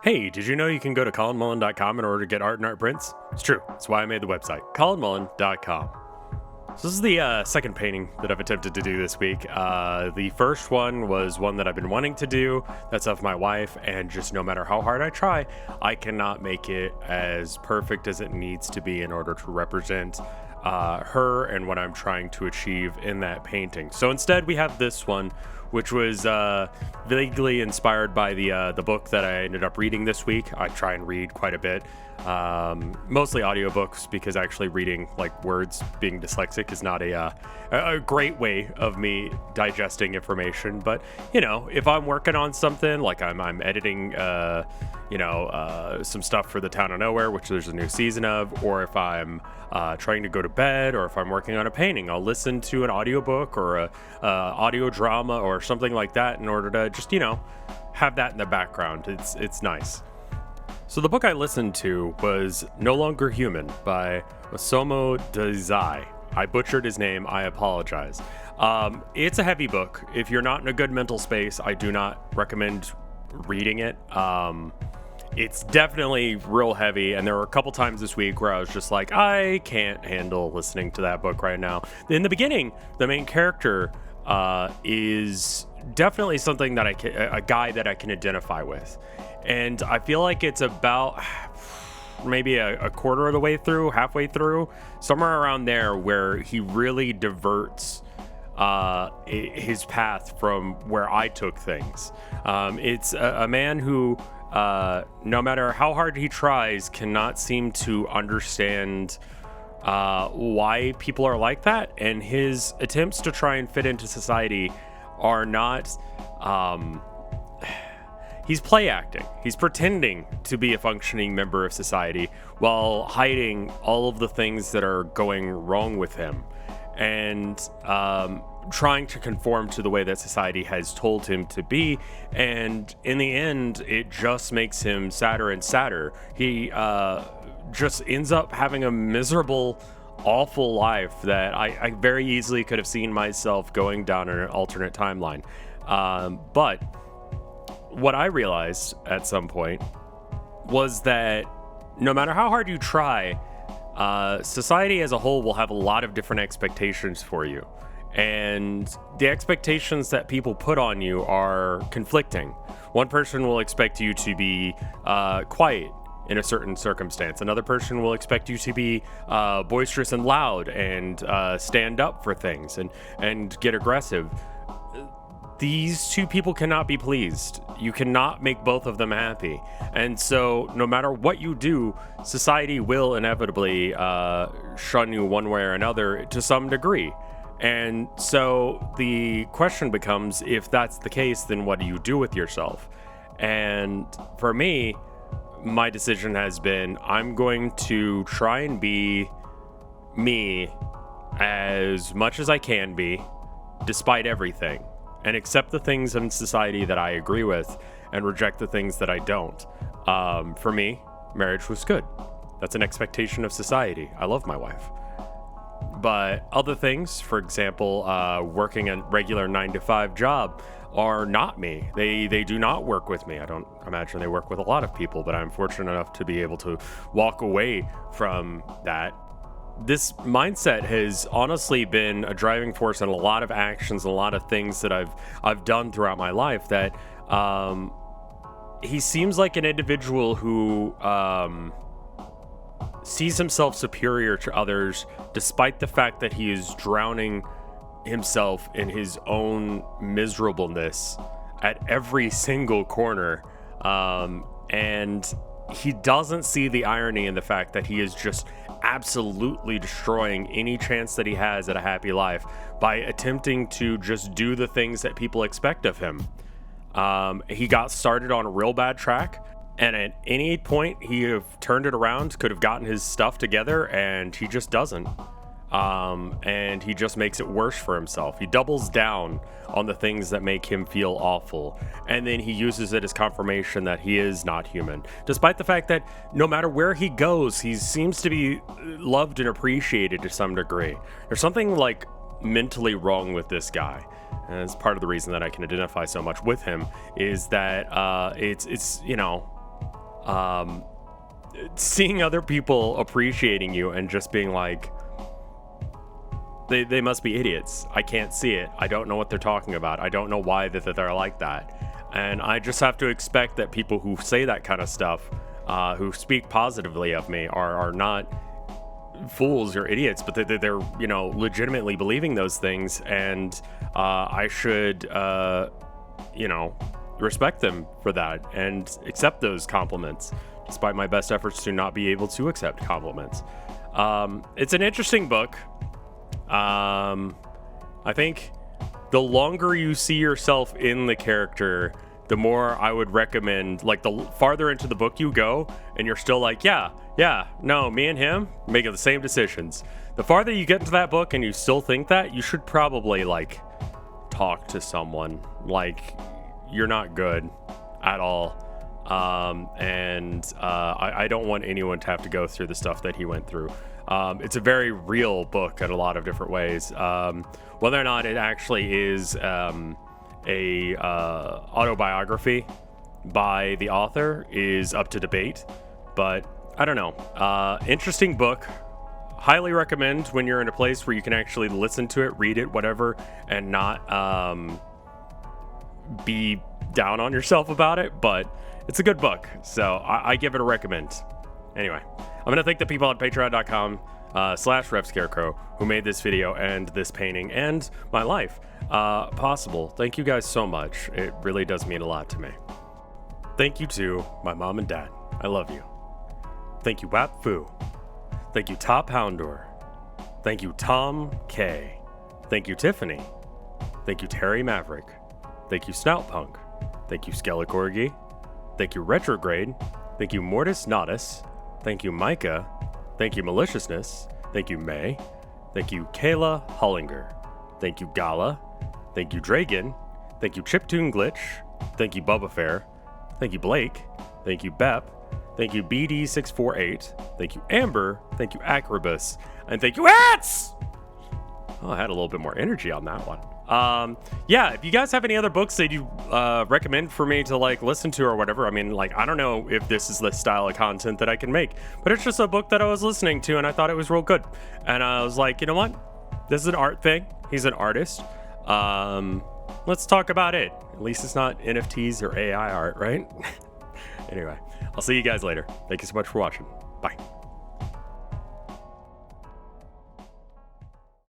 Hey, did you know you can go to colinmullen.com in order to get art and art prints? It's true. That's why I made the website, colinmullen.com. So this is the second painting that I've attempted to do this week. The first one was one that I've been wanting to do. That's of my wife, and just no matter how hard I try, I cannot make it as perfect as it needs to be in order to represent her and what I'm trying to achieve in that painting. So instead, we have this one, which was vaguely inspired by the book that I ended up reading this week. I try and read quite a bit, mostly audiobooks, because actually reading like words, being dyslexic, is not a great way of me digesting information. But you know, if I'm working on something, like I'm editing some stuff for the Town of Nowhere, which there's a new season of, or if I'm trying to go to bed, or if I'm working on a painting, I'll listen to an audiobook or a audio drama or something like that in order to just, have that in the background. It's nice. So the book I listened to was No Longer Human by Osamu Dazai. I butchered his name. I apologize. It's a heavy book. If you're not in a good mental space, I do not recommend reading it. It's definitely real heavy, and there were a couple times this week where I was just like, I can't handle listening to that book right now. In the beginning, the main character is definitely something that a guy that I can identify with, and I feel like it's about maybe a quarter of the way through, halfway through, somewhere around there, where he really diverts his path from where I took things. It's a man who, no matter how hard he tries, cannot seem to understand why people are like that, and his attempts to try and fit into society are not, he's play acting. He's pretending to be a functioning member of society while hiding all of the things that are going wrong with him, and trying to conform to the way that society has told him to be. And in the end, it just makes him sadder and sadder. He just ends up having a miserable, awful life that I very easily could have seen myself going down in an alternate timeline. But what I realized at some point was that no matter how hard you try, society as a whole will have a lot of different expectations for you. And the expectations that people put on you are conflicting. One person will expect you to be quiet in a certain circumstance. Another person will expect you to be boisterous and loud and stand up for things and get aggressive. These two people cannot be pleased. You cannot make both of them happy. And so no matter what you do, society will inevitably shun you one way or another to some degree. And so the question becomes, if that's the case, then what do you do with yourself? And for me, my decision has been, I'm going to try and be me as much as I can be, despite everything, and accept the things in society that I agree with and reject the things that I don't. For me, marriage was good. That's an expectation of society. I love my wife. But other things, for example, working a regular 9-to-5 job, are not me. They do not work with me. I don't imagine they work with a lot of people, but I'm fortunate enough to be able to walk away from that. This mindset has honestly been a driving force in a lot of actions and a lot of things that I've done throughout my life. That he seems like an individual who sees himself superior to others, despite the fact that he is drowning himself in his own miserableness at every single corner. And he doesn't see the irony in the fact that he is just absolutely destroying any chance that he has at a happy life by attempting to just do the things that people expect of him. He got started on a real bad track, and at any point he have turned it around, could have gotten his stuff together, and he just doesn't. And he just makes it worse for himself. He doubles down on the things that make him feel awful, and then he uses it as confirmation that he is not human, despite the fact that no matter where he goes, he seems to be loved and appreciated to some degree. There's something like mentally wrong with this guy, and it's part of the reason that I can identify so much with him, is that it's seeing other people appreciating you and just being like, they must be idiots. I can't see it. I don't know what they're talking about. I don't know why that they're like that. And I just have to expect that people who say that kind of stuff, who speak positively of me, are not fools or idiots, but they're legitimately believing those things, and I should respect them for that and accept those compliments, despite my best efforts to not be able to accept compliments. It's an interesting book. I think the longer you see yourself in the character, the more I would recommend, like, the farther into the book you go and you're still like, no, me and him making the same decisions. The farther you get into that book and you still think that, you should probably, like, talk to someone. Like, you're not good at all. I don't want anyone to have to go through the stuff that he went through. It's a very real book in a lot of different ways. Whether or not it actually is a autobiography by the author is up to debate, but I don't know. Interesting book. Highly recommend when you're in a place where you can actually listen to it, read it, whatever, and not be down on yourself about it, but it's a good book, so I give it a recommend. Anyway, I'm going to thank the people at patreon.com/RevScarecrow who made this video and this painting and my life possible. Thank you guys so much. It really does mean a lot to me. Thank you to my mom and dad. I love you. Thank you, Wap Fu. Thank you, Top Houndor. Thank you, Tom K. Thank you, Tiffany. Thank you, Terry Maverick. Thank you, Snoutpunk. Thank you, Skelecorgi. Thank you, Retrograde. Thank you, Mortis Natus. Thank you, Micah. Thank you, Maliciousness. Thank you, May. Thank you, Kayla Hollinger. Thank you, Gala. Thank you, Dragon. Thank you, Chiptune Glitch. Thank you, Bubba Fair. Thank you, Blake. Thank you, Bep. Thank you, BD648. Thank you, Amber. Thank you, Acrobus. And thank you, Hats! Oh, I had a little bit more energy on that one. Yeah, if you guys have any other books that you recommend for me to, like, listen to or whatever, I mean, like, I don't know if this is the style of content that I can make, but it's just a book that I was listening to and I thought it was real good. And I was like, you know what? This is an art thing. He's an artist. Let's talk about it. At least it's not NFTs or AI art, right? Anyway, I'll see you guys later. Thank you so much for watching. Bye.